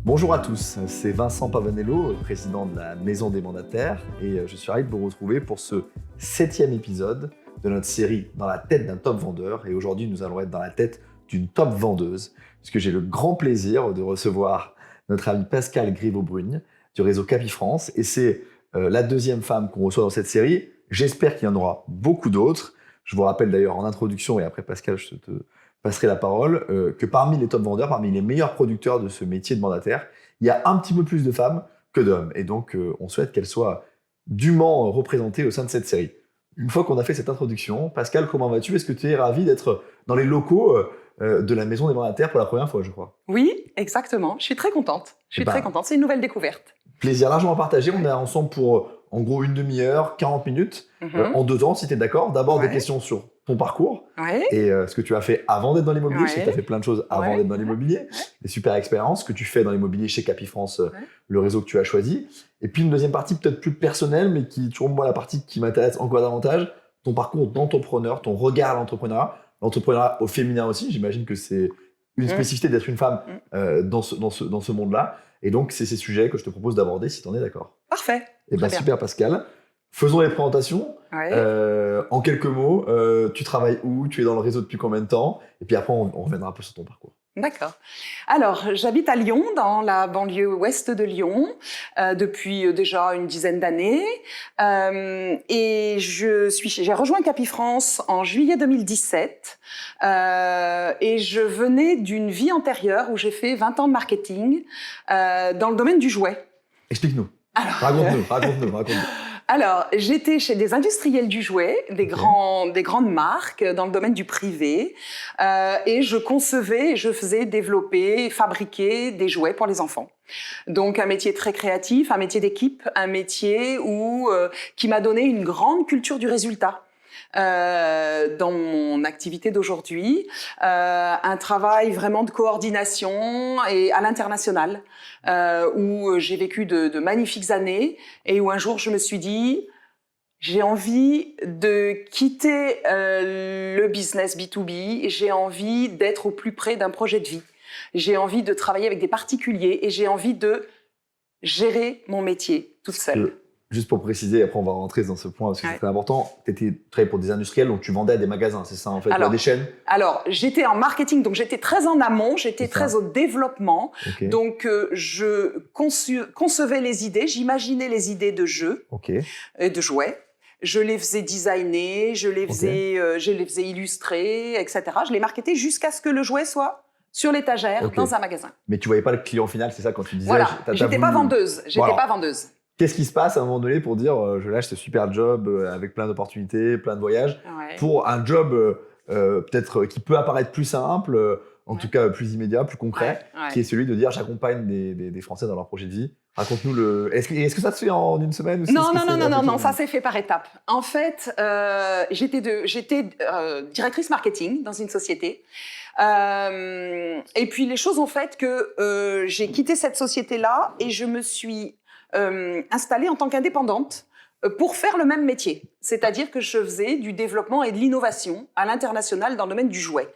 Bonjour à tous, c'est Vincent Pavanello, président de la Maison des Mandataires, et je suis ravi de vous retrouver pour ce 7e épisode de notre série Dans la tête d'un top vendeur. Et aujourd'hui, nous allons être dans la tête d'une top vendeuse, puisque j'ai le grand plaisir de recevoir notre amie Pascale Griveau-Brugne du réseau Capifrance, et c'est la deuxième femme qu'on reçoit dans cette série. J'espère qu'il y en aura beaucoup d'autres. Je vous rappelle d'ailleurs en introduction, et après Pascal, je te passerai la parole, que parmi les top vendeurs, parmi les meilleurs producteurs de ce métier de mandataire, il y a un petit peu plus de femmes que d'hommes. Et donc, on souhaite qu'elles soient dûment représentées au sein de cette série. Une fois qu'on a fait cette introduction, Pascal, comment vas-tu? Est-ce que tu es ravie d'être dans les locaux de la Maison des Mandataires pour la première fois, je crois? Oui, exactement. Je suis très contente. Très contente. C'est une nouvelle découverte. Plaisir largement partagé. On est ensemble pour, en gros, une demi-heure, 40 minutes, en 2 temps, si tu es d'accord. D'abord, des questions sur ton parcours et ce que tu as fait avant d'être dans l'immobilier. Je sais que tu as fait plein de choses avant d'être dans l'immobilier. Des super expériences, ce que tu fais dans l'immobilier chez Capifrance, le réseau que tu as choisi. Et puis une deuxième partie peut-être plus personnelle, mais qui est toujours moi la partie qui m'intéresse encore davantage, ton parcours d'entrepreneur, ton regard à l'entrepreneuriat au féminin aussi. J'imagine que c'est une spécificité d'être une femme dans ce monde-là. Et donc, c'est ces sujets que je te propose d'aborder, si tu en es d'accord. Parfait. Et bien, super, Pascal. Faisons les présentations. En quelques mots, tu travailles où? Tu es dans le réseau depuis combien de temps? Et puis après, on reviendra un peu sur ton parcours. D'accord. Alors, j'habite à Lyon, dans la banlieue ouest de Lyon, depuis déjà une dizaine d'années. Et j'ai rejoint Capifrance en juillet 2017. Et je venais d'une vie antérieure où j'ai fait 20 ans de marketing dans le domaine du jouet. Explique-nous. Raconte-nous. Alors, j'étais chez des industriels du jouet, des grandes marques dans le domaine du privé, et je concevais, je faisais développer, fabriquer des jouets pour les enfants. Donc un métier très créatif, un métier d'équipe, un métier qui m'a donné une grande culture du résultat. Dans mon activité d'aujourd'hui, un travail vraiment de coordination et à l'international, où j'ai vécu de magnifiques années et où un jour je me suis dit j'ai envie de quitter le business B2B, j'ai envie d'être au plus près d'un projet de vie, j'ai envie de travailler avec des particuliers et j'ai envie de gérer mon métier toute seule. Juste pour préciser, après on va rentrer dans ce point parce que c'est très important, tu travaillais pour des industriels, donc tu vendais à des magasins, c'est ça en fait, des chaînes? Alors, j'étais en marketing, donc j'étais très en amont, j'étais très au développement. Donc je concevais les idées, j'imaginais les idées de jeux et de jouets. Je les faisais designer, je les faisais illustrer, etc. Je les marketais jusqu'à ce que le jouet soit sur l'étagère dans un magasin. Mais tu voyais pas le client final, c'est ça quand tu disais? Voilà, j'étais pas vendeuse. Qu'est-ce qui se passe à un moment donné pour dire je lâche ce super job avec plein d'opportunités, plein de voyages, pour un job peut-être qui peut apparaître plus simple, en tout cas plus immédiat, plus concret, qui est celui de dire j'accompagne des Français dans leur projet de vie. Raconte-nous Est-ce que ça se fait en une semaine ou Non, ça s'est fait par étapes. En fait, j'étais directrice marketing dans une société. Et puis les choses ont fait que j'ai quitté cette société-là et je me suis installée en tant qu'indépendante pour faire le même métier. C'est-à-dire que je faisais du développement et de l'innovation à l'international dans le domaine du jouet.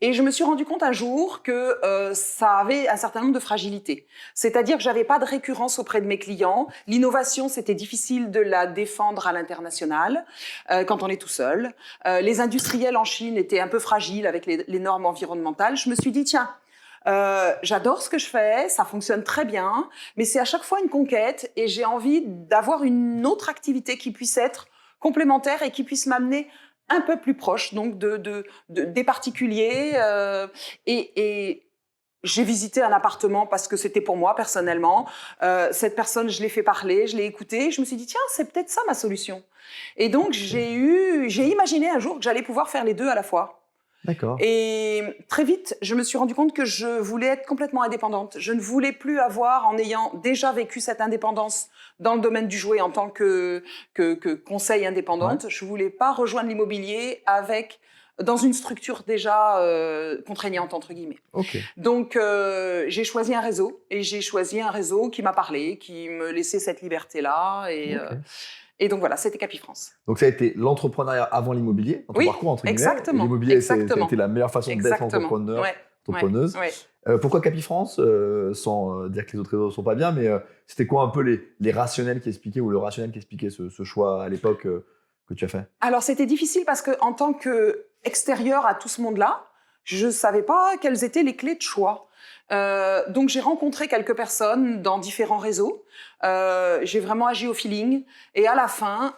Et je me suis rendu compte un jour que ça avait un certain nombre de fragilités. C'est-à-dire que j'avais pas de récurrence auprès de mes clients. L'innovation, c'était difficile de la défendre à l'international quand on est tout seul. Les industriels en Chine étaient un peu fragiles avec les normes environnementales. Je me suis dit, tiens, j'adore ce que je fais, ça fonctionne très bien, mais c'est à chaque fois une conquête et j'ai envie d'avoir une autre activité qui puisse être complémentaire et qui puisse m'amener un peu plus proche donc des particuliers. Et j'ai visité un appartement parce que c'était pour moi personnellement. Cette personne, je l'ai fait parler, je l'ai écouté. Je me suis dit tiens, c'est peut-être ça ma solution. Et donc j'ai imaginé un jour que j'allais pouvoir faire les deux à la fois. D'accord. Et très vite, je me suis rendu compte que je voulais être complètement indépendante. Je ne voulais plus avoir, en ayant déjà vécu cette indépendance dans le domaine du jouet en tant que conseil indépendante, je voulais pas rejoindre l'immobilier dans une structure déjà contraignante, entre guillemets. Donc, j'ai choisi un réseau, et j'ai choisi un réseau qui m'a parlé, qui me laissait cette liberté-là. Et donc voilà, c'était Capifrance. Donc ça a été l'entrepreneuriat avant l'immobilier, dans ton parcours entre guillemets. Exactement. L'immobilier, c'était la meilleure façon d'être entrepreneur entrepreneuse. Pourquoi Capifrance, sans dire que les autres réseaux ne sont pas bien, mais c'était quoi un peu les rationnels qui expliquaient, ou le rationnel qui expliquait ce choix à l'époque que tu as fait? Alors, c'était difficile parce qu'en tant qu'extérieur à tout ce monde-là, je ne savais pas quelles étaient les clés de choix. Donc, j'ai rencontré quelques personnes dans différents réseaux. J'ai vraiment agi au feeling. Et à la fin,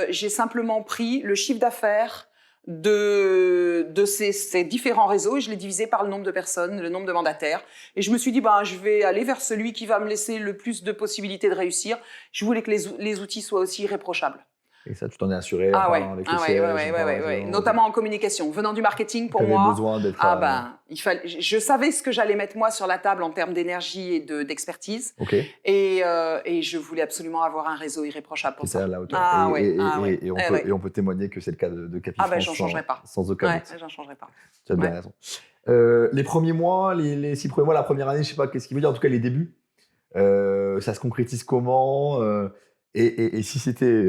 j'ai simplement pris le chiffre d'affaires de ces différents réseaux et je l'ai divisé par le nombre de personnes, le nombre de mandataires. Et je me suis dit, je vais aller vers celui qui va me laisser le plus de possibilités de réussir. Je voulais que les outils soient aussi irréprochables. Et ça, tu t'en es assuré en parlant avec le siège, notamment en communication. Venant du marketing, pour moi, besoin d'être, je savais ce que j'allais mettre moi sur la table en termes d'énergie et d'expertise. Et je voulais absolument avoir un réseau irréprochable pour ça. À la hauteur. Et on peut témoigner que c'est le cas de Capifrance. J'en changerai pas. Sans aucun doute. J'en changerai pas. Tu as bien raison. Les premiers mois, les 6 premiers mois, la première année, je sais pas qu'est-ce qu'il veut dire. En tout cas, les débuts, ça se concrétise comment? Et si c'était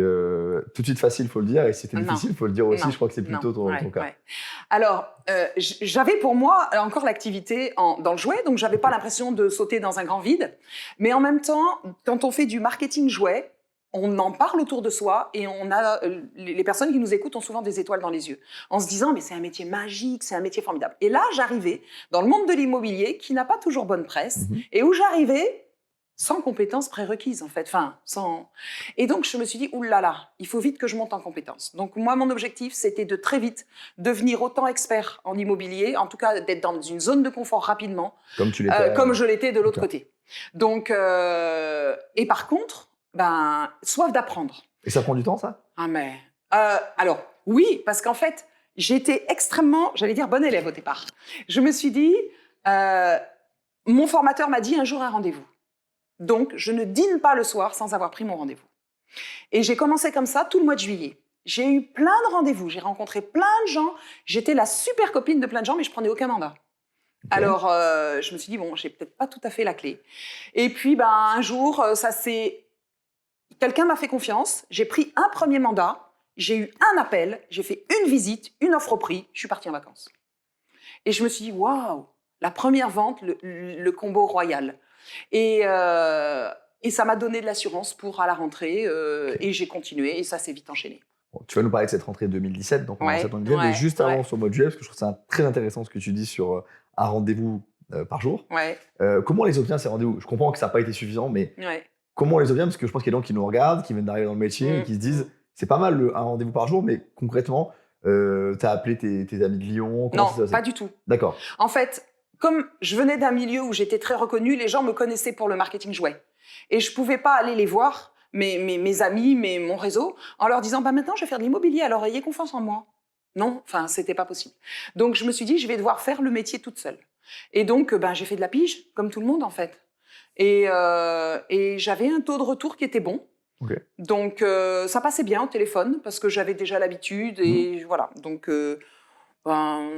tout de suite facile, il faut le dire, et si c'était difficile, il faut le dire aussi. Je crois que c'est plutôt ton cas. Alors, j'avais pour moi encore l'activité dans le jouet, donc j'avais pas l'impression de sauter dans un grand vide. Mais en même temps, quand on fait du marketing jouet, on en parle autour de soi et les personnes qui nous écoutent ont souvent des étoiles dans les yeux, en se disant mais c'est un métier magique, c'est un métier formidable. Et là, j'arrivais dans le monde de l'immobilier qui n'a pas toujours bonne presse et où j'arrivais sans compétences prérequises, en fait. Et donc, je me suis dit, oulala, il faut vite que je monte en compétences. Donc, moi, mon objectif, c'était de très vite devenir autant expert en immobilier, en tout cas, d'être dans une zone de confort rapidement. Comme tu l'étais. Comme je l'étais de l'autre côté. Donc, et par contre, soif d'apprendre. Et ça prend du temps, ça? Alors, oui, parce qu'en fait, j'étais extrêmement, j'allais dire, bonne élève au départ. Je me suis dit, mon formateur m'a dit un jour un rendez-vous. Donc, je ne dîne pas le soir sans avoir pris mon rendez-vous. Et j'ai commencé comme ça tout le mois de juillet. J'ai eu plein de rendez-vous, j'ai rencontré plein de gens. J'étais la super copine de plein de gens, mais je prenais aucun mandat. Alors, je me suis dit, j'ai peut-être pas tout à fait la clé. Et puis, un jour, quelqu'un m'a fait confiance. J'ai pris un premier mandat, j'ai eu un appel, j'ai fait une visite, une offre au prix, je suis partie en vacances. Et je me suis dit, waouh, la première vente, le combo royal. Et ça m'a donné de l'assurance pour à la rentrée et j'ai continué et ça s'est vite enchaîné. Bon, tu vas nous parler de cette rentrée 2017, donc on mais juste avant sur le mois de juillet, parce que je trouve ça très intéressant ce que tu dis sur un rendez-vous par jour. Comment on les obtient ces rendez-vous? Je comprends que ça n'a pas été suffisant, mais comment on les obtient? Parce que je pense qu'il y a des gens qui nous regardent, qui viennent d'arriver dans le métier et qui se disent c'est pas mal un rendez-vous par jour, mais concrètement, tu as appelé tes amis de Lyon? Non, pas du tout. D'accord. En fait, comme je venais d'un milieu où j'étais très reconnue, les gens me connaissaient pour le marketing jouet. Et je ne pouvais pas aller les voir, mes amis, mon réseau, en leur disant maintenant je vais faire de l'immobilier, alors ayez confiance en moi. Non, c'était pas possible. Donc je me suis dit je vais devoir faire le métier toute seule. Et donc j'ai fait de la pige, comme tout le monde en fait. Et j'avais un taux de retour qui était bon. Donc ça passait bien au téléphone parce que j'avais déjà l'habitude et voilà. Donc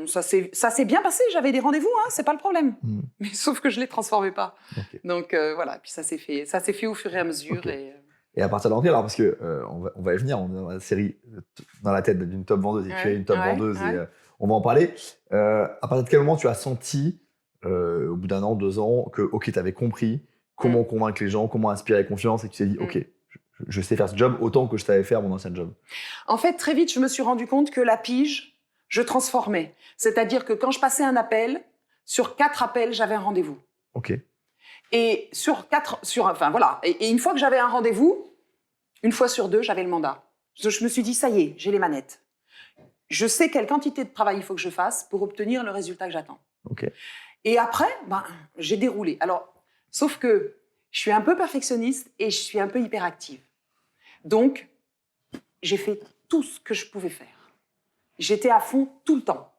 ça s'est bien passé, j'avais des rendez-vous, c'est pas le problème. Mais sauf que je les transformais pas. Donc voilà, puis ça s'est fait au fur et à mesure. Et à partir de l'entrée, alors parce que on va y venir, on est dans la série dans la tête d'une top vendeuse et tu es une top vendeuse et on va en parler. À partir de quel moment tu as senti, au bout d'un an, 2 ans, que tu avais compris comment convaincre les gens, comment inspirer confiance et que tu t'es dit ok, je sais faire ce job autant que je savais faire mon ancien job? En fait, très vite, je me suis rendu compte que la pige, je transformais. C'est-à-dire que quand je passais un appel, sur 4 appels, j'avais un rendez-vous. Et et une fois que j'avais un rendez-vous, une fois sur 2, j'avais le mandat. Je me suis dit, ça y est, j'ai les manettes. Je sais quelle quantité de travail il faut que je fasse pour obtenir le résultat que j'attends. Et après, j'ai déroulé. Alors, sauf que je suis un peu perfectionniste et je suis un peu hyperactive. Donc, j'ai fait tout ce que je pouvais faire. J'étais à fond tout le temps.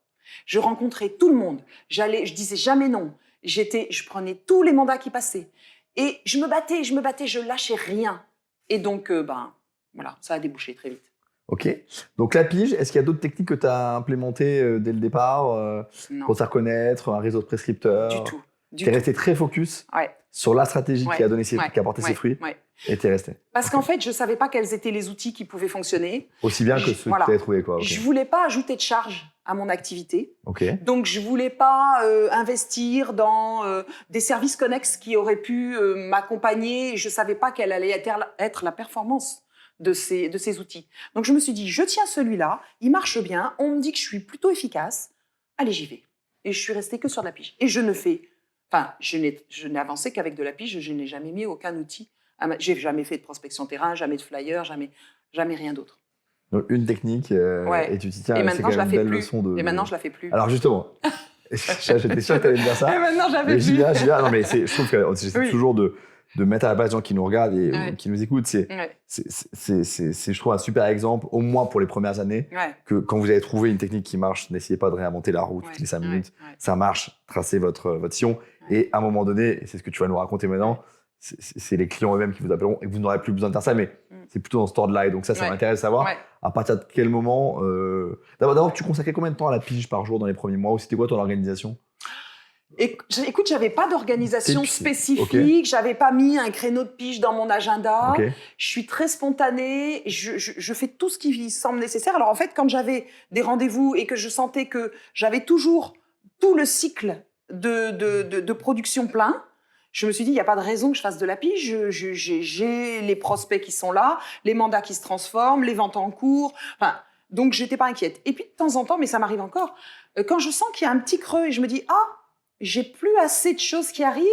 Je rencontrais tout le monde. Je disais jamais non. Je prenais tous les mandats qui passaient. Et je me battais, je lâchais rien. Et donc, voilà, ça a débouché très vite. Donc la pige, est-ce qu'il y a d'autres techniques que tu as implémentées dès le départ pour se reconnaître, un réseau de prescripteurs? Du tout. Tu es resté très focus sur la stratégie qui a apporté ses fruits et tu es resté. Parce qu'en fait, je ne savais pas quels étaient les outils qui pouvaient fonctionner. Aussi bien que ceux que tu avais trouvés. Je ne voulais pas ajouter de charge à mon activité. Ok. Donc, je voulais pas investir dans des services connexes qui auraient pu m'accompagner. Je savais pas quelle allait être la performance de ces outils. Donc, je me suis dit, je tiens celui-là, il marche bien, on me dit que je suis plutôt efficace, allez, j'y vais. Et je suis restée que sur de la pige. Et je n'ai avancé qu'avec de la pige, je n'ai jamais mis aucun outil. J'ai jamais fait de prospection terrain, jamais de flyer, jamais rien d'autre. Donc, une technique, et tu t'y tiens, et c'est quand même une belle plus. leçon de... Et maintenant, je la fais plus. Alors justement, j'étais sûr que tu allais me dire ça. Et maintenant, je la fais Mais plus. j'y viens. Non, mais je trouve que j'essaie toujours de mettre à la place des gens qui nous regardent et qui nous écoutent. C'est, je trouve, un super exemple, au moins pour les premières années, que quand vous avez trouvé une technique qui marche, n'essayez pas de réinventer la roue toutes les 5 minutes. Ça marche, tracez votre sillon. Et à un moment donné, et c'est ce que tu vas nous raconter maintenant, c'est les clients eux-mêmes qui vous appelleront et vous n'aurez plus besoin de faire ça, mais c'est plutôt dans ce ordre-là. Et donc ça m'intéresse de savoir à partir de quel moment... D'abord, tu consacrais combien de temps à la pige par jour dans les premiers mois, ou c'était quoi ton organisation? Écoute, j'avais pas d'organisation spécifique, j'avais pas mis un créneau de pige dans mon agenda. Je suis très spontanée, je fais tout ce qui semble nécessaire. Alors en fait, quand j'avais des rendez-vous et que je sentais que j'avais toujours tout le cycle de production plein, je me suis dit, il n'y a pas de raison que je fasse de la pige. J'ai les prospects qui sont là, les mandats qui se transforment, les ventes en cours. Enfin, donc, je n'étais pas inquiète. Et puis, de temps en temps, mais ça m'arrive encore, quand je sens qu'il y a un petit creux et je me dis, j'ai plus assez de choses qui arrivent,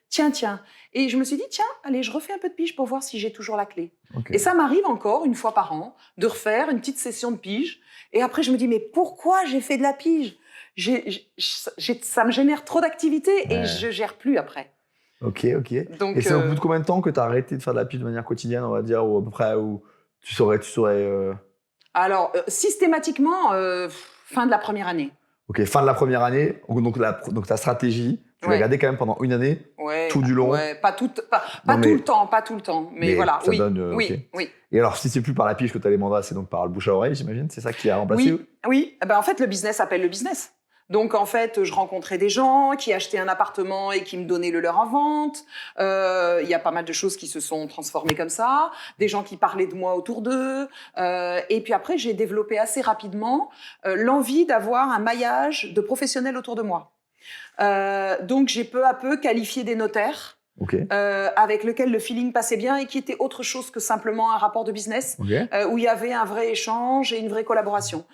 tiens. Et je me suis dit, tiens, allez, je refais un peu de pige pour voir si j'ai toujours la clé. Et ça m'arrive encore, une fois par an, de refaire une petite session de pige. Et après, je me dis, mais pourquoi j'ai fait de la pige? Ça me génère trop d'activités et je gère plus après. Ok. Donc, et c'est au bout de combien de temps que tu as arrêté de faire de la pige de manière quotidienne, on va dire, ou à peu près, où tu saurais Alors, systématiquement, fin de la première année. Ok, fin de la première année, donc ta stratégie, tu l'as gardée quand même pendant une année, tout du long. Pas tout le temps, mais voilà, ça donne, oui. Et alors, si c'est plus par la pige que tu as les mandats, c'est donc par le bouche à oreille, j'imagine, c'est ça qui a remplacé? Oui. En fait, le business appelle le business. Donc, en fait, je rencontrais des gens qui achetaient un appartement et qui me donnaient le leur en vente. Il y a pas mal de choses qui se sont transformées comme ça. Des gens qui parlaient de moi autour d'eux. Et puis après, j'ai développé assez rapidement l'envie d'avoir un maillage de professionnels autour de moi. Donc, j'ai peu à peu qualifié des notaires. Avec lequel le feeling passait bien et qui était autre chose que simplement un rapport de business, où il y avait un vrai échange et une vraie collaboration.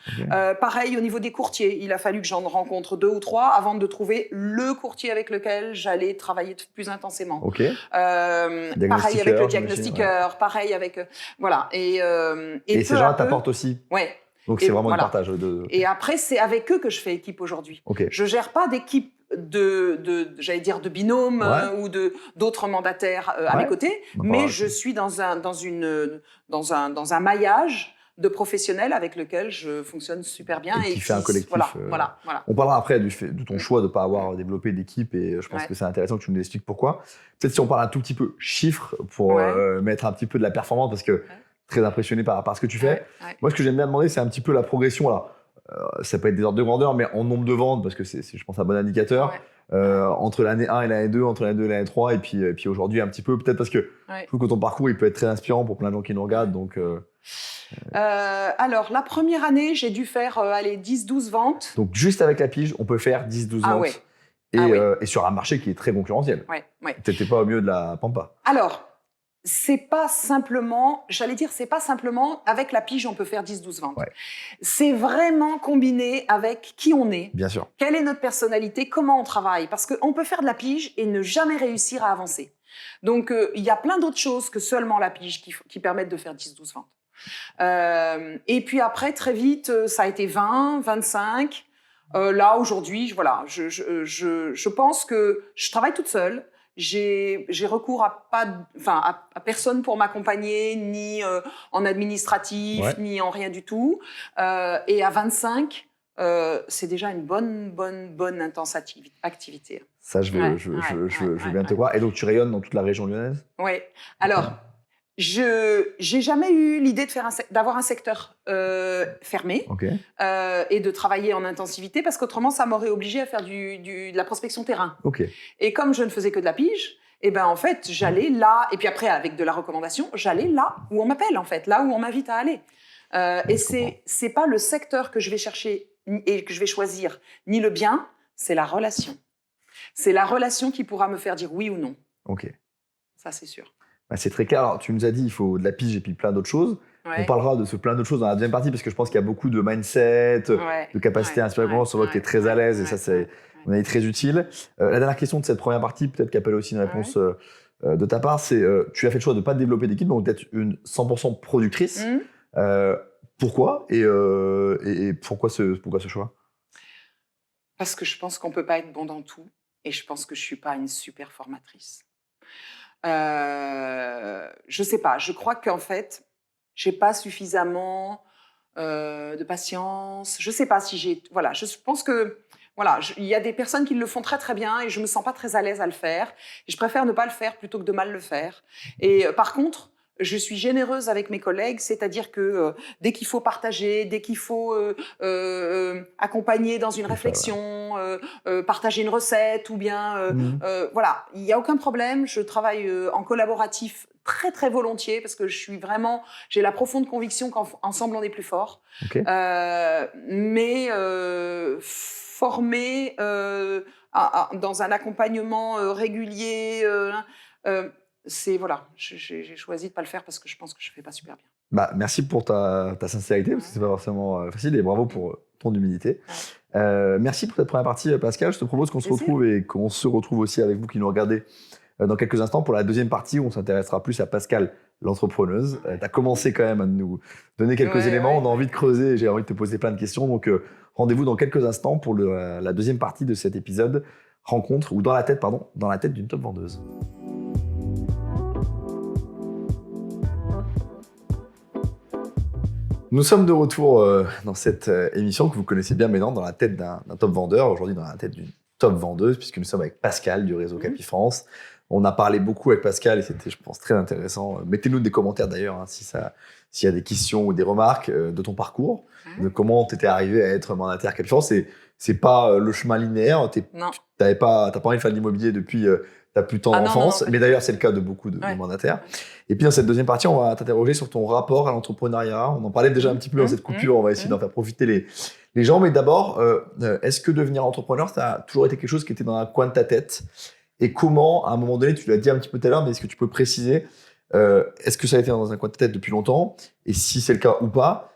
Pareil au niveau des courtiers, il a fallu que j'en rencontre 2 ou 3 avant de trouver le courtier avec lequel j'allais travailler plus intensément. Pareil avec le diagnostiqueur, pareil avec... voilà. Et ces gens t'apportent aussi. Donc c'est vraiment un partage. Et après, c'est avec eux que je fais équipe aujourd'hui. Je gère pas d'équipe j'allais dire de binôme ou d'autres mandataires à mes côtés, mais je suis dans un maillage de professionnels avec lequel je fonctionne super bien et qui fait un collectif. Voilà. On parlera après de ton choix de ne pas avoir développé d'équipe et je pense que c'est intéressant que tu nous expliques pourquoi. Peut-être si on parle un tout petit peu chiffres pour mettre un petit peu de la performance parce que très impressionné par ce que tu fais. Moi, ce que j'aime bien demander, c'est un petit peu la progression. Alors, ça peut être des ordres de grandeur, mais en nombre de ventes, parce que c'est je pense, un bon indicateur. Entre l'année 1 et l'année 2, entre l'année 2 et l'année 3, et puis aujourd'hui un petit peu, peut-être parce que je trouve que ton parcours, il peut être très inspirant pour plein de gens qui nous regardent. Donc, alors, la première année, j'ai dû faire 10-12 ventes. Donc, juste avec la pige, on peut faire 10-12 ventes. Et sur un marché qui est très concurrentiel. Tu n'étais pas au milieu de la pampa. Alors, c'est pas simplement avec la pige on peut faire 10-12 ventes. C'est vraiment combiné avec qui on est. Bien sûr. Quelle est notre personnalité, comment on travaille. Parce qu'on peut faire de la pige et ne jamais réussir à avancer. Donc, il y a plein d'autres choses que seulement la pige qui permettent de faire 10-12 ventes. Et puis après, très vite, ça a été 20, 25. Là, aujourd'hui, je pense que je travaille toute seule. J'ai recours à personne pour m'accompagner, ni en administratif, ni en rien du tout. Et à 25, c'est déjà une bonne intense activité. Ça, je veux bien te croire. Et donc, tu rayonnes dans toute la région lyonnaise? Oui. Alors, j'ai jamais eu l'idée d'avoir un secteur fermé et de travailler en intensivité parce qu'autrement ça m'aurait obligé à faire de la prospection terrain. Et comme je ne faisais que de la pige, en fait j'allais là et puis après avec de la recommandation j'allais là où on m'appelle en fait, là où on m'invite à aller. Et c'est pas le secteur que je vais chercher et que je vais choisir ni le bien, c'est la relation. C'est la relation qui pourra me faire dire oui ou non. Ok. Ça, c'est sûr. Bah, c'est très clair. Alors, tu nous as dit il faut de la pige et puis plein d'autres choses. Ouais. On parlera de ce plein d'autres choses dans la deuxième partie parce que je pense qu'il y a beaucoup de mindset, de capacité à inspirer. On voit que tu es très à l'aise et ça, c'est très utile. La dernière question de cette première partie, peut-être qu'appelle aussi une réponse de ta part, c'est tu as fait le choix de ne pas développer d'équipe, donc d'être une 100% productrice. Pourquoi et pourquoi ce choix? Parce que je pense qu'on ne peut pas être bon dans tout et je pense que je ne suis pas une super formatrice. Je sais pas, je crois qu'en fait, j'ai pas suffisamment de patience. Je sais pas si j'ai... Voilà, je pense que... Voilà, il y a des personnes qui le font très très bien et je me sens pas très à l'aise à le faire. Et je préfère ne pas le faire plutôt que de mal le faire. Et par contre, je suis généreuse avec mes collègues, c'est-à-dire que dès qu'il faut partager, dès qu'il faut accompagner dans une réflexion, partager une recette ou bien... voilà, il n'y a aucun problème. Je travaille en collaboratif très très volontiers parce que j'ai la profonde conviction qu'ensemble on est plus fort. Okay. Mais formé dans un accompagnement régulier... c'est voilà, j'ai choisi de pas le faire parce que je pense que je fais pas super bien. Bah, merci pour ta sincérité, parce que c'est pas forcément facile, et bravo pour ton humilité. Merci pour cette première partie, Pascal. Je te propose qu'on se retrouve et qu'on se retrouve aussi avec vous qui nous regardez dans quelques instants pour la deuxième partie où on s'intéressera plus à Pascal, l'entrepreneuse. Tu as commencé quand même à nous donner quelques éléments, on a envie de creuser et j'ai envie de te poser plein de questions. Donc rendez-vous dans quelques instants pour la deuxième partie de cet épisode rencontre, ou dans la tête d'une top vendeuse. Nous sommes de retour dans cette émission que vous connaissez bien maintenant, dans la tête d'un top vendeur, aujourd'hui dans la tête d'une top vendeuse, puisque nous sommes avec Pascal du réseau Capifrance. On a parlé beaucoup avec Pascal et c'était, je pense, très intéressant. Mettez-nous des commentaires d'ailleurs, hein, s'il y a des questions ou des remarques de ton parcours, de comment tu étais arrivé à être mandataire Capifrance. C'est pas le chemin linéaire, t'as pas envie de faire de l'immobilier depuis ta plus tendre enfance, mais d'ailleurs c'est le cas de beaucoup de mandataires. Et puis dans cette deuxième partie, on va t'interroger sur ton rapport à l'entrepreneuriat. On en parlait déjà un petit peu dans cette coupure, on va essayer d'en faire profiter les gens. Mais d'abord, est-ce que devenir entrepreneur, ça a toujours été quelque chose qui était dans un coin de ta tête? Et comment, à un moment donné, tu l'as dit un petit peu tout à l'heure, mais est-ce que tu peux préciser, est-ce que ça a été dans un coin de ta tête depuis longtemps? Et si c'est le cas ou pas,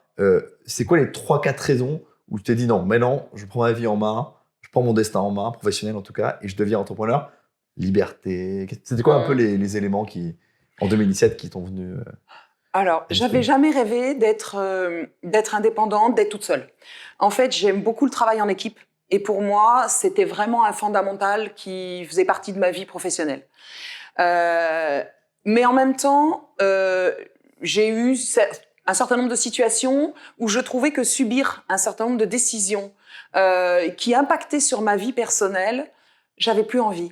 c'est quoi les 3-4 raisons où tu t'es dit non, maintenant, je prends ma vie en main, je prends mon destin en main, professionnel en tout cas, et je deviens entrepreneur? Liberté. C'était quoi un peu les éléments qui, en 2017, qui t'ont venu Alors, j'avais jamais rêvé d'être indépendante, d'être toute seule. En fait, j'aime beaucoup le travail en équipe. Et pour moi, c'était vraiment un fondamental qui faisait partie de ma vie professionnelle. Mais en même temps, j'ai eu un certain nombre de situations où je trouvais que subir un certain nombre de décisions qui impactaient sur ma vie personnelle, j'avais plus envie.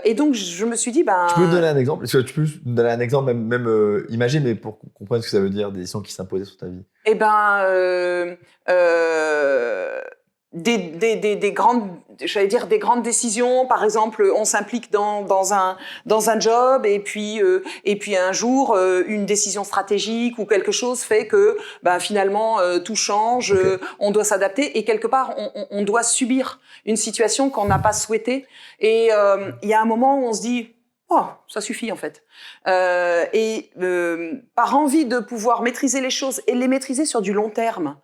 Et donc, je me suis dit... Tu peux me donner un exemple? Est-ce que tu peux me donner un exemple, même imagé, mais pour qu'on comprenne ce que ça veut dire, des décisions qui s'imposaient sur ta vie? Eh ben, des grandes décisions. Par exemple, on s'implique dans un job et puis un jour une décision stratégique ou quelque chose fait que finalement tout change, on doit s'adapter et quelque part on doit subir une situation qu'on n'a pas souhaitée et il y a un moment où on se dit oh, ça suffit en fait. Par envie de pouvoir maîtriser les choses et les maîtriser sur du long terme.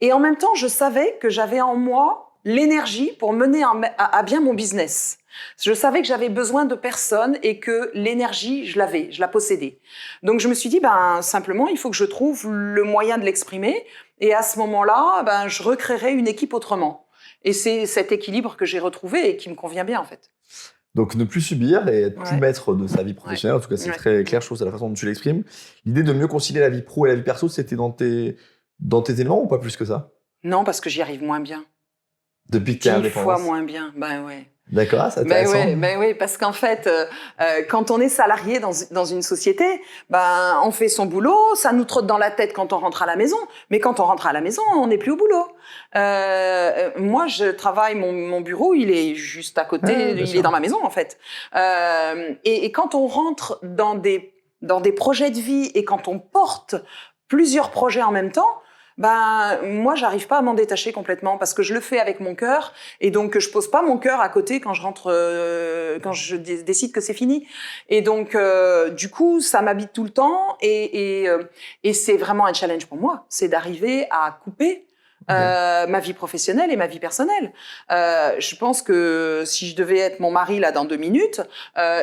Et en même temps, je savais que j'avais en moi l'énergie pour mener à bien mon business. Je savais que j'avais besoin de personnes et que l'énergie, je la possédais. Donc je me suis dit, simplement, il faut que je trouve le moyen de l'exprimer. Et à ce moment-là, je recréerai une équipe autrement. Et c'est cet équilibre que j'ai retrouvé et qui me convient bien en fait. Donc ne plus subir et être plus maître de sa vie professionnelle, en tout cas c'est très clair, je trouve, c'est la façon dont tu l'exprimes. L'idée de mieux concilier la vie pro et la vie perso, c'était dans tes éléments ou pas plus que ça? Non, parce que j'y arrive moins bien. Depuis que tu es indépendante? 10 fois moins bien, ouais. D'accord, c'est intéressant. Oui, parce qu'en fait, quand on est salarié dans une société, on fait son boulot, ça nous trotte dans la tête quand on rentre à la maison, mais quand on rentre à la maison, on n'est plus au boulot. Moi, je travaille, mon bureau, il est juste à côté, il est dans ma maison en fait. Et quand on rentre dans des projets de vie et quand on porte plusieurs projets en même temps, Moi, j'arrive pas à m'en détacher complètement parce que je le fais avec mon cœur et donc je pose pas mon cœur à côté quand je rentre, quand je décide que c'est fini. Et donc, du coup, ça m'habite tout le temps et c'est vraiment un challenge pour moi, c'est d'arriver à couper ma vie professionnelle et ma vie personnelle. Je pense que si je devais être mon mari là dans 2 minutes,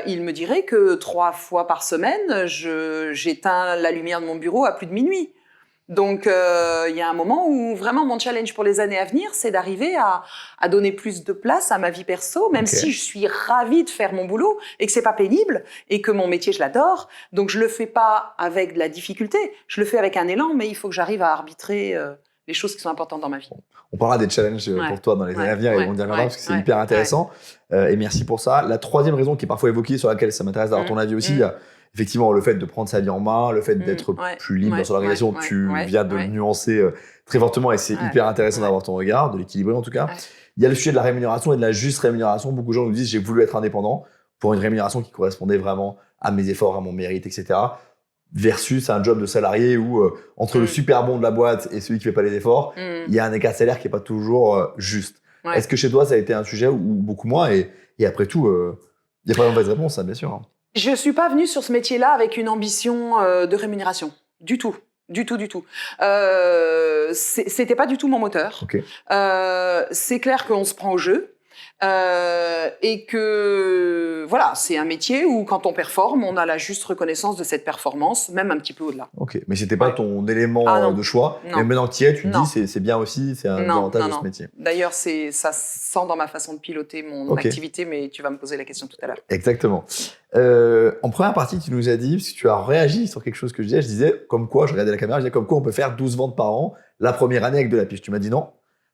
il me dirait que 3 fois par semaine, j'éteins la lumière de mon bureau à plus de minuit. Donc, il y a un moment où vraiment mon challenge pour les années à venir, c'est d'arriver à donner plus de place à ma vie perso, même si je suis ravie de faire mon boulot et que c'est pas pénible et que mon métier, je l'adore. Donc, je le fais pas avec de la difficulté, je le fais avec un élan, mais il faut que j'arrive à arbitrer les choses qui sont importantes dans ma vie. On parlera des challenges pour toi dans les années à venir et on y reviendra parce que c'est hyper intéressant. Et merci pour ça. La troisième raison qui est parfois évoquée, sur laquelle ça m'intéresse d'avoir ton avis aussi, il y a effectivement le fait de prendre sa vie en main, le fait d'être plus libre dans son organisation, tu viens de le nuancer très fortement et c'est hyper intéressant d'avoir ton regard, de l'équilibrer en tout cas. Il y a le sujet de la rémunération et de la juste rémunération. Beaucoup de gens nous disent j'ai voulu être indépendant pour une rémunération qui correspondait vraiment à mes efforts, à mon mérite, etc. Versus un job de salarié où entre le super bon de la boîte et celui qui fait pas les efforts, il y a un écart de salaire qui est pas toujours juste. Est-ce que chez toi ça a été un sujet ou beaucoup moins et après tout, il n'y a pas de mauvaise réponse, ça, bien sûr. Je suis pas venue sur ce métier-là avec une ambition de rémunération, du tout. C'était pas du tout mon moteur. C'est clair qu'on se prend au jeu. Et que voilà, c'est un métier où quand on performe, on a la juste reconnaissance de cette performance, même un petit peu au-delà. Ok, mais c'était pas ton élément de choix. Non. Mais maintenant que tu y es, tu te dis c'est bien aussi, c'est un avantage de ce métier. D'ailleurs, ça sent dans ma façon de piloter mon activité, mais tu vas me poser la question tout à l'heure. Exactement. En première partie, tu nous as dit, parce que tu as réagi sur quelque chose que je disais comme quoi, je regardais la caméra, je disais comme quoi on peut faire 12 ventes par an la première année avec de la pige. Tu m'as dit non,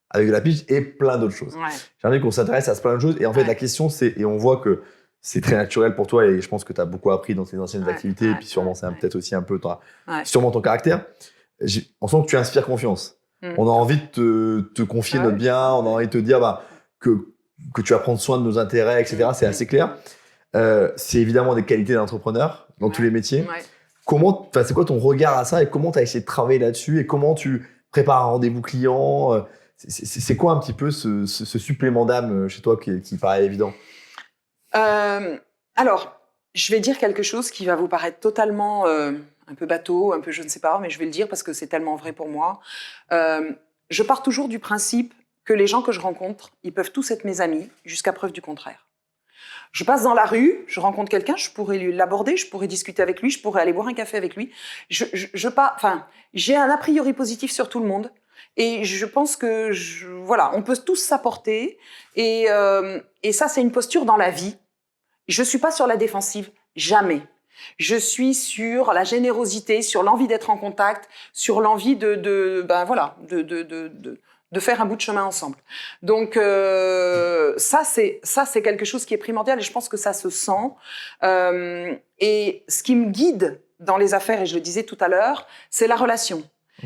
avec de la pige et plein d'autres choses. J'ai envie qu'on s'intéresse à ce plein de choses. Et en fait, la question, c'est, et on voit que c'est très naturel pour toi, et je pense que tu as beaucoup appris dans tes anciennes activités, et puis sûrement, c'est peut-être aussi un peu sûrement ton caractère. On sent que tu inspires confiance. On a envie de te confier notre bien, on a envie de te dire que tu vas prendre soin de nos intérêts, etc. C'est assez clair. C'est évidemment des qualités d'entrepreneur dans tous les métiers. C'est quoi ton regard à ça et comment tu as essayé de travailler là-dessus et comment tu prépares un rendez-vous client? C'est quoi un petit peu ce supplément d'âme chez toi qui paraît évident? Alors, je vais dire quelque chose qui va vous paraître totalement un peu bateau, un peu je ne sais pas, mais je vais le dire parce que c'est tellement vrai pour moi. Je pars toujours du principe que les gens que je rencontre, ils peuvent tous être mes amis jusqu'à preuve du contraire. Je passe dans la rue, je rencontre quelqu'un, je pourrais l'aborder, je pourrais discuter avec lui, je pourrais aller boire un café avec lui. J'ai un a priori positif sur tout le monde. Et je pense que, on peut tous s'apporter. Et ça, c'est une posture dans la vie. Je suis pas sur la défensive, jamais. Je suis sur la générosité, sur l'envie d'être en contact, sur l'envie de faire un bout de chemin ensemble. Donc ça, c'est quelque chose qui est primordial et je pense que ça se sent. Et ce qui me guide dans les affaires, et je le disais tout à l'heure, c'est la relation.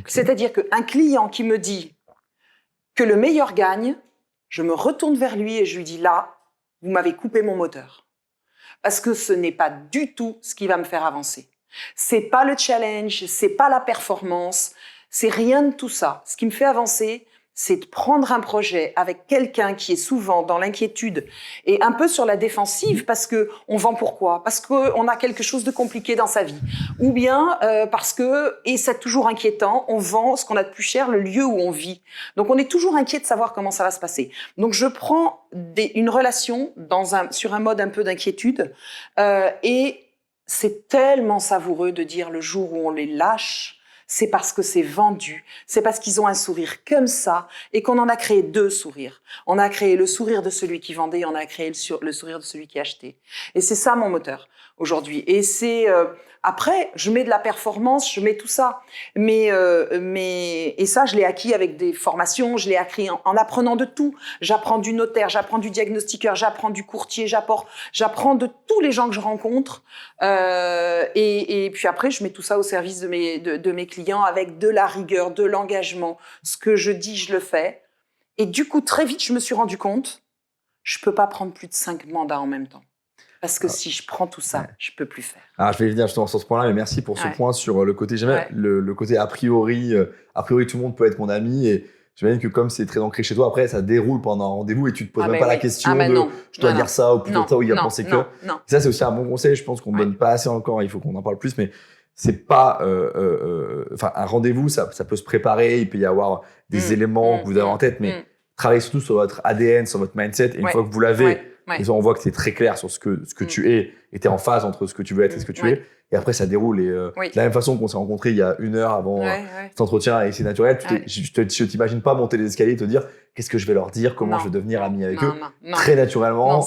C'est-à-dire qu'un client qui me dit que le meilleur gagne, je me retourne vers lui et je lui dis là, vous m'avez coupé mon moteur. Parce que ce n'est pas du tout ce qui va me faire avancer. C'est pas le challenge, c'est pas la performance, c'est rien de tout ça. Ce qui me fait avancer, c'est de prendre un projet avec quelqu'un qui est souvent dans l'inquiétude et un peu sur la défensive parce que on vend pourquoi? Parce qu'on a quelque chose de compliqué dans sa vie. Ou bien parce que, et c'est toujours inquiétant, on vend ce qu'on a de plus cher, le lieu où on vit. Donc on est toujours inquiet de savoir comment ça va se passer. Donc je prends une relation sur un mode un peu d'inquiétude et c'est tellement savoureux de dire le jour où on les lâche, c'est parce que c'est vendu, c'est parce qu'ils ont un sourire comme ça et qu'on en a créé 2 sourires. On a créé le sourire de celui qui vendait, on a créé le sourire de celui qui achetait. Et c'est ça mon moteur aujourd'hui. Et c'est après, je mets de la performance, je mets tout ça. Mais et ça, je l'ai acquis avec des formations, je l'ai acquis en apprenant de tout. J'apprends du notaire, j'apprends du diagnostiqueur, j'apprends du courtier, j'apprends de tous les gens que je rencontre. Et puis après, je mets tout ça au service de mes clients avec de la rigueur, de l'engagement. Ce que je dis, je le fais. Et du coup, très vite, je me suis rendu compte, je peux pas prendre plus de 5 mandats en même temps. Parce que si je prends tout ça, je peux plus faire. Alors, je vais venir justement sur ce point-là, mais merci pour ce point sur le côté, le côté a priori, tout le monde peut être mon ami, et j'imagine que comme c'est très ancré chez toi, après ça déroule pendant un rendez-vous et tu te poses même pas la question je dois dire ça ou plutôt ça ou il va penser que. Ça, c'est aussi un bon conseil, je pense qu'on ne donne pas assez encore, il faut qu'on en parle plus, mais c'est pas, un rendez-vous, ça peut se préparer, il peut y avoir des éléments que vous avez en tête, mais travaillez surtout sur votre ADN, sur votre mindset, et une fois que vous l'avez, et ça, on voit que c'est très clair sur ce que tu es, et tu es en phase entre ce que tu veux être et ce que tu es. Et après, ça déroule. Et de la même façon qu'on s'est rencontrés il y a 1 heure avant cet entretien, et c'est naturel, je t'imagine pas monter les escaliers et te dire qu'est-ce que je vais leur dire, comment je vais devenir ami avec eux. Très naturellement, on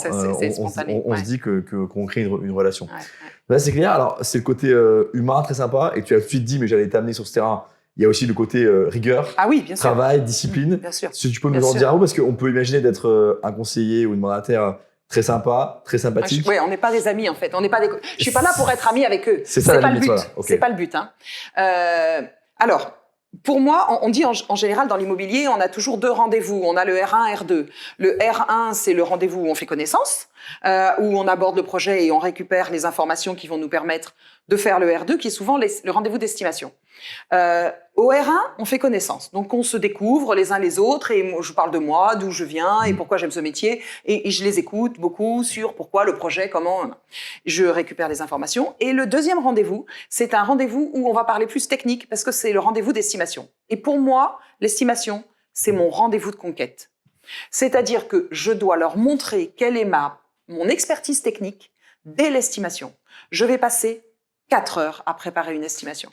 se dit qu'on crée une relation. Là, c'est clair. Alors, c'est le côté humain très sympa. Et tu as tout de suite dit, mais j'allais t'amener sur ce terrain. Il y a aussi le côté rigueur, travail, discipline. Bien sûr. Si tu peux nous en dire un mot, parce qu'on peut imaginer d'être un conseiller ou une mandataire très sympa, très sympathique. Oui, on n'est pas des amis en fait. Je suis pas là pour être ami avec eux. C'est ça la limite. C'est pas le but. Alors, pour moi, on dit en général dans l'immobilier, on a toujours 2 rendez-vous. On a le R1, R2. Le R1, c'est le rendez-vous où on fait connaissance, où on aborde le projet et on récupère les informations qui vont nous permettre de faire le R2, qui est souvent le rendez-vous d'estimation. Au R1, on fait connaissance. Donc, on se découvre les uns les autres et je parle de moi, d'où je viens et pourquoi j'aime ce métier. Et je les écoute beaucoup sur pourquoi le projet, comment. Je récupère les informations. Et le deuxième rendez-vous, c'est un rendez-vous où on va parler plus technique parce que c'est le rendez-vous d'estimation. Et pour moi, l'estimation, c'est mon rendez-vous de conquête. C'est-à-dire que je dois leur montrer quelle est mon expertise technique dès l'estimation. Je vais passer 4 heures à préparer une estimation.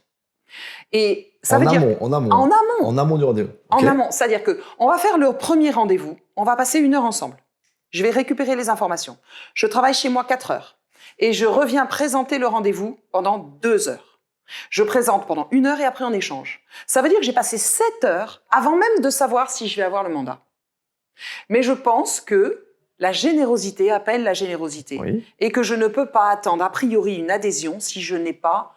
Et ça veut dire en amont du rendez-vous. En amont, c'est-à-dire que on va faire le premier rendez-vous, on va passer 1 heure ensemble. Je vais récupérer les informations. Je travaille chez moi 4 heures et je reviens présenter le rendez-vous pendant 2 heures. Je présente pendant 1 heure et après on échange. Ça veut dire que j'ai passé 7 heures avant même de savoir si je vais avoir le mandat. Mais je pense que la générosité appelle la générosité et que je ne peux pas attendre a priori une adhésion si je n'ai pas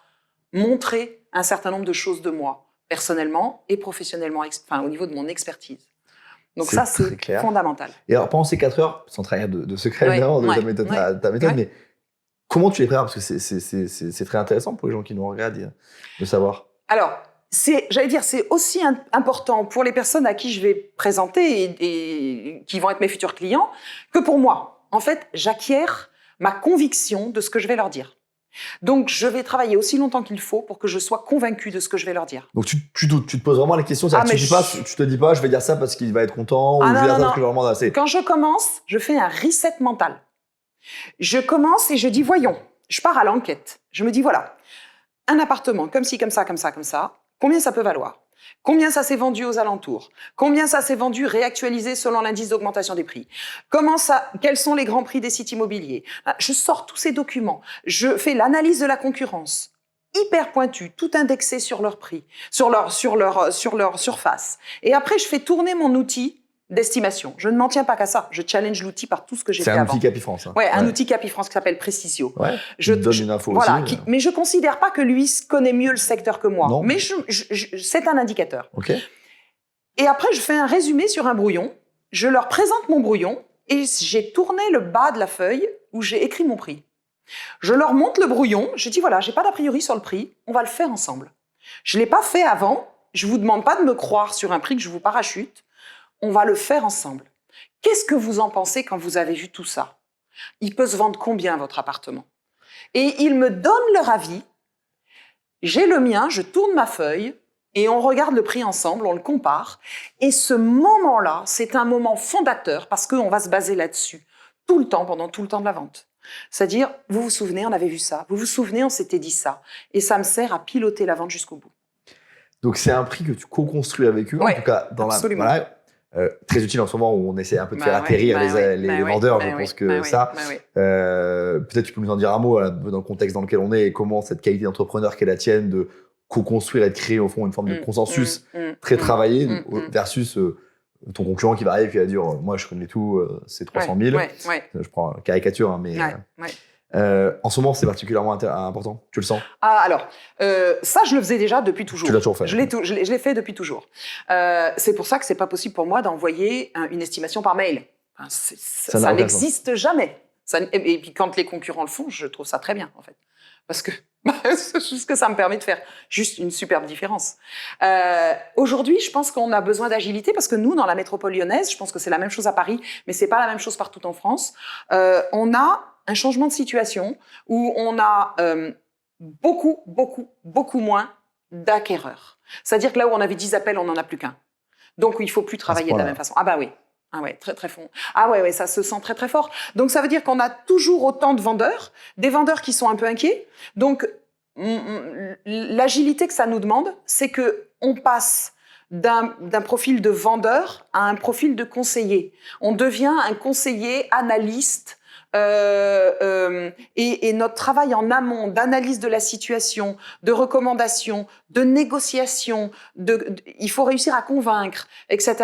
montré un certain nombre de choses de moi, personnellement et professionnellement, au niveau de mon expertise. Donc ça, c'est fondamental. Et alors, pendant ces 4 heures, sans trahir de secret, évidemment, de ta méthode, mais comment tu les prépares? Parce que c'est très intéressant pour les gens qui nous regardent de savoir. Alors, c'est aussi important pour les personnes à qui je vais présenter et qui vont être mes futurs clients que pour moi. En fait, j'acquiers ma conviction de ce que je vais leur dire. Donc, je vais travailler aussi longtemps qu'il faut pour que je sois convaincue de ce que je vais leur dire. Donc, tu te poses vraiment les questions. Tu te dis pas, je vais dire ça parce qu'il va être content, ou je vais dire ça parce que je leur demande assez. Quand je commence, je fais un reset mental. Je commence et je dis, voyons, je pars à l'enquête. Je me dis, voilà, un appartement comme ci, comme ça, comme ça, comme ça, combien ça peut valoir? Combien ça s'est vendu aux alentours? Combien ça s'est vendu réactualisé selon l'indice d'augmentation des prix? Quels sont les grands prix des sites immobiliers? Je sors tous ces documents. Je fais l'analyse de la concurrence, hyper pointue, tout indexé sur leur prix, sur leur surface. Et après, je fais tourner mon outil d'estimation. Je ne m'en tiens pas qu'à ça. Je challenge l'outil par tout ce que j'ai fait avant. C'est un outil Capifrance. Un outil Capifrance qui s'appelle Precisio. Je donne une info aussi. Mais je considère pas que lui connaît mieux le secteur que moi. Non. Mais c'est un indicateur. Et après, je fais un résumé sur un brouillon. Je leur présente mon brouillon et j'ai tourné le bas de la feuille où j'ai écrit mon prix. Je leur montre le brouillon. Je dis, voilà, j'ai pas d'a priori sur le prix. On va le faire ensemble. Je l'ai pas fait avant. Je vous demande pas de me croire sur un prix que je vous parachute. On va le faire ensemble. Qu'est-ce que vous en pensez quand vous avez vu tout ça? Il peut se vendre combien, votre appartement? Et ils me donnent leur avis. J'ai le mien, je tourne ma feuille et on regarde le prix ensemble, on le compare. Et ce moment-là, c'est un moment fondateur parce qu'on va se baser là-dessus tout le temps, pendant tout le temps de la vente. C'est-à-dire, vous vous souvenez, on avait vu ça. Vous vous souvenez, on s'était dit ça. Et ça me sert à piloter la vente jusqu'au bout. Donc, c'est un prix que tu co-construis avec eux, en tout cas, dans absolument. Très utile en ce moment où on essaie un peu de faire atterrir les vendeurs. Je pense que peut-être tu peux nous en dire un mot dans le contexte dans lequel on est et comment cette qualité d'entrepreneur qu'est la tienne de co-construire et de créer au fond une forme de consensus très travaillé versus ton concurrent qui va arriver et qui va dire moi je connais tout, c'est 300 000. Je prends caricature, mais en ce moment c'est particulièrement important. Tu le sens? Alors, ça je le faisais déjà depuis toujours. Tu l'as toujours fait? Je l'ai fait depuis toujours. C'est pour ça que c'est pas possible pour moi d'envoyer une estimation par mail. Ça n'existe jamais. Et puis quand les concurrents le font, je trouve ça très bien, en fait. Parce que c'est juste que ça me permet de faire juste une superbe différence. Aujourd'hui, je pense qu'on a besoin d'agilité parce que nous, dans la métropole lyonnaise, je pense que c'est la même chose à Paris, mais c'est pas la même chose partout en France. On a un changement de situation où on a beaucoup moins d'acquéreurs. C'est-à-dire que là où on avait 10 appels, on n'en a plus qu'un. Donc, il ne faut plus travailler de la même façon. Ah bah oui. Ah ouais, très fond. Ah ouais, ça se sent très fort. Donc, ça veut dire qu'on a toujours autant de vendeurs, des vendeurs qui sont un peu inquiets. Donc, l'agilité que ça nous demande, c'est qu'on passe d'un profil de vendeur à un profil de conseiller. On devient un conseiller analyste. Et notre travail en amont d'analyse de la situation, de recommandation, de négociation, il faut réussir à convaincre, etc.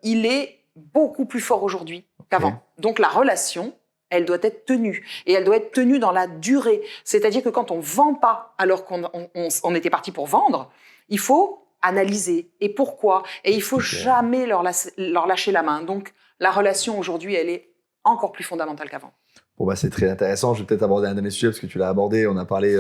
Il est beaucoup plus fort aujourd'hui qu'avant. Donc la relation, elle doit être tenue. Et elle doit être tenue dans la durée. C'est-à-dire que quand on ne vend pas alors qu'on était parti pour vendre, il faut analyser. Et pourquoi ? Et il ne faut jamais leur lâcher la main. Donc la relation aujourd'hui, elle est encore plus fondamentale qu'avant. Bon, c'est très intéressant. Je vais peut-être aborder un dernier sujet parce que tu l'as abordé. On a parlé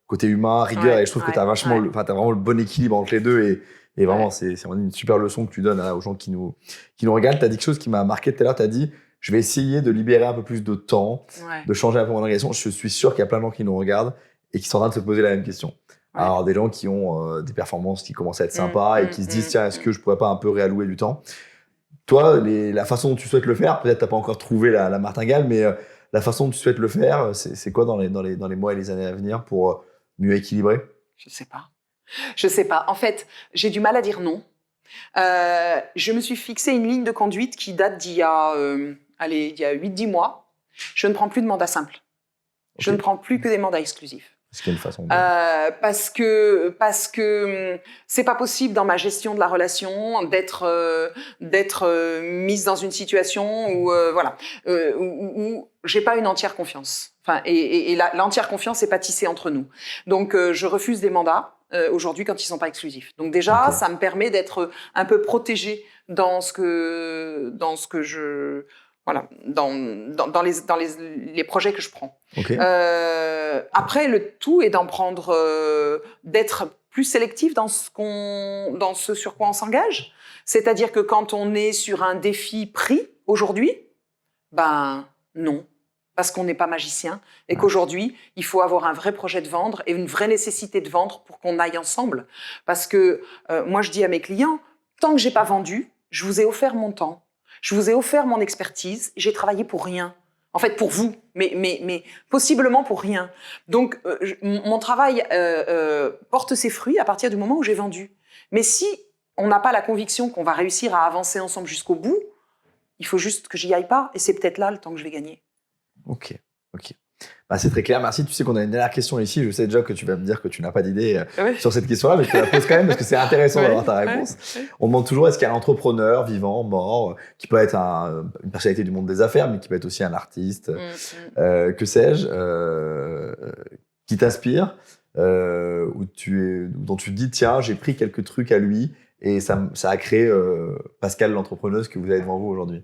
côté humain, rigueur, et je trouve que tu as vachement, t'as vraiment le bon équilibre entre les deux. Et vraiment, c'est vraiment une super leçon que tu donnes aux gens qui nous regardent. Tu as dit quelque chose qui m'a marqué tout à l'heure. Tu as dit, je vais essayer de libérer un peu plus de temps, de changer un peu mon organisation. Je suis sûr qu'il y a plein de gens qui nous regardent et qui sont en train de se poser la même question. Alors, des gens qui ont des performances qui commencent à être sympas et qui se disent, tiens, est-ce que je pourrais pas un peu réallouer du temps ? Toi, la façon dont tu souhaites le faire, peut-être tu n'as pas encore trouvé la martingale, mais la façon dont tu souhaites le faire, c'est quoi dans les mois et les années à venir pour mieux équilibrer ? Je sais pas. En fait, j'ai du mal à dire non. Je me suis fixé une ligne de conduite qui date d'il y a 8-10 mois. Je ne prends plus de mandat simple. Je ne prends plus que des mandats exclusifs. Est-ce qu'il y a une façon parce que c'est pas possible dans ma gestion de la relation d'être mise dans une situation où où j'ai pas une entière confiance. Enfin, et l'entière confiance est pas tissée entre nous. Donc je refuse des mandats aujourd'hui quand ils sont pas exclusifs. Donc déjà, ça me permet d'être un peu protégée dans ce que je dans les projets que je prends. Après, le tout est d'en prendre, d'être plus sélectif dans ce sur quoi on s'engage. C'est-à-dire que quand on est sur un défi prix aujourd'hui, non, parce qu'on n'est pas magicien et qu'aujourd'hui, il faut avoir un vrai projet de vendre et une vraie nécessité de vendre pour qu'on aille ensemble. Parce que moi, je dis à mes clients, tant que j'ai pas vendu, je vous ai offert mon temps. Je vous ai offert mon expertise, j'ai travaillé pour rien. En fait, pour vous, mais possiblement pour rien. Donc, mon travail porte ses fruits à partir du moment où j'ai vendu. Mais si on n'a pas la conviction qu'on va réussir à avancer ensemble jusqu'au bout, il faut juste que j'y aille pas, et c'est peut-être là le temps que je vais gagner. Ok. C'est très clair, merci. Tu sais qu'on a une dernière question ici. Je sais déjà que tu vas me dire que tu n'as pas d'idée sur cette question-là, mais je te la pose quand même parce que c'est intéressant d'avoir ta réponse. On demande toujours, est-ce qu'il y a un entrepreneur vivant, mort, qui peut être une personnalité du monde des affaires, mais qui peut être aussi un artiste, que sais-je, qui t'inspire, dont tu te dis, tiens, j'ai pris quelques trucs à lui et ça a créé Pascal l'entrepreneuse que vous avez devant vous aujourd'hui.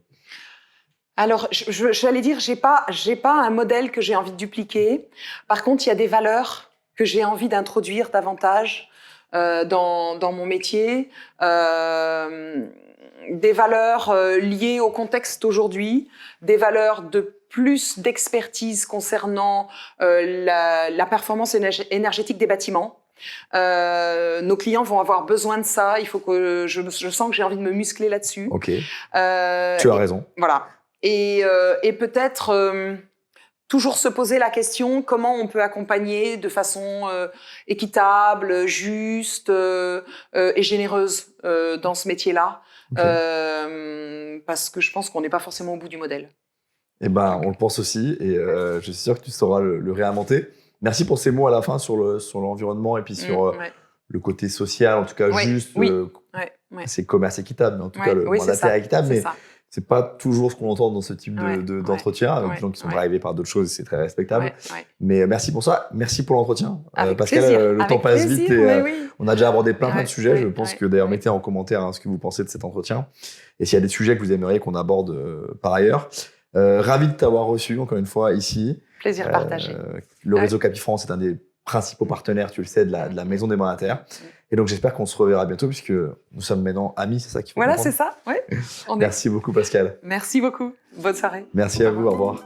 Alors, j'allais dire, j'ai pas un modèle que j'ai envie de dupliquer. Par contre, il y a des valeurs que j'ai envie d'introduire davantage dans mon métier. Des valeurs liées au contexte aujourd'hui, des valeurs de plus d'expertise concernant la performance énergétique des bâtiments. Nos clients vont avoir besoin de ça. Il faut que je sens que j'ai envie de me muscler là-dessus. Ok. Tu as raison. Voilà. Et peut-être toujours se poser la question comment on peut accompagner de façon équitable, juste et généreuse dans ce métier-là, parce que je pense qu'on n'est pas forcément au bout du modèle. On le pense aussi, et je suis sûr que tu sauras le réinventer. Merci pour ces mots à la fin sur l'environnement et puis sur le côté social, en tout cas juste. C'est commerce équitable, mais en tout cas le mandataire équitable. Mais c'est pas toujours ce qu'on entend dans ce type d'entretien, avec des gens qui sont drivés par d'autres choses, c'est très respectable. Mais merci pour ça, merci pour l'entretien. Pascal, le temps passe vite et on a déjà abordé plein de sujets. Je pense que d'ailleurs, mettez en commentaire ce que vous pensez de cet entretien et s'il y a des sujets que vous aimeriez qu'on aborde par ailleurs. Ravi de t'avoir reçu encore une fois ici. Plaisir partagé. Le réseau Capifrance est un des principaux partenaires, tu le sais, de la Maison des Mandataires. Et donc, j'espère qu'on se reverra bientôt puisque nous sommes maintenant amis, c'est ça qu'il faut Voilà, comprendre. c'est ça. Ouais. Merci beaucoup, Pascal. Merci beaucoup. Bonne soirée. Merci à vous, au revoir.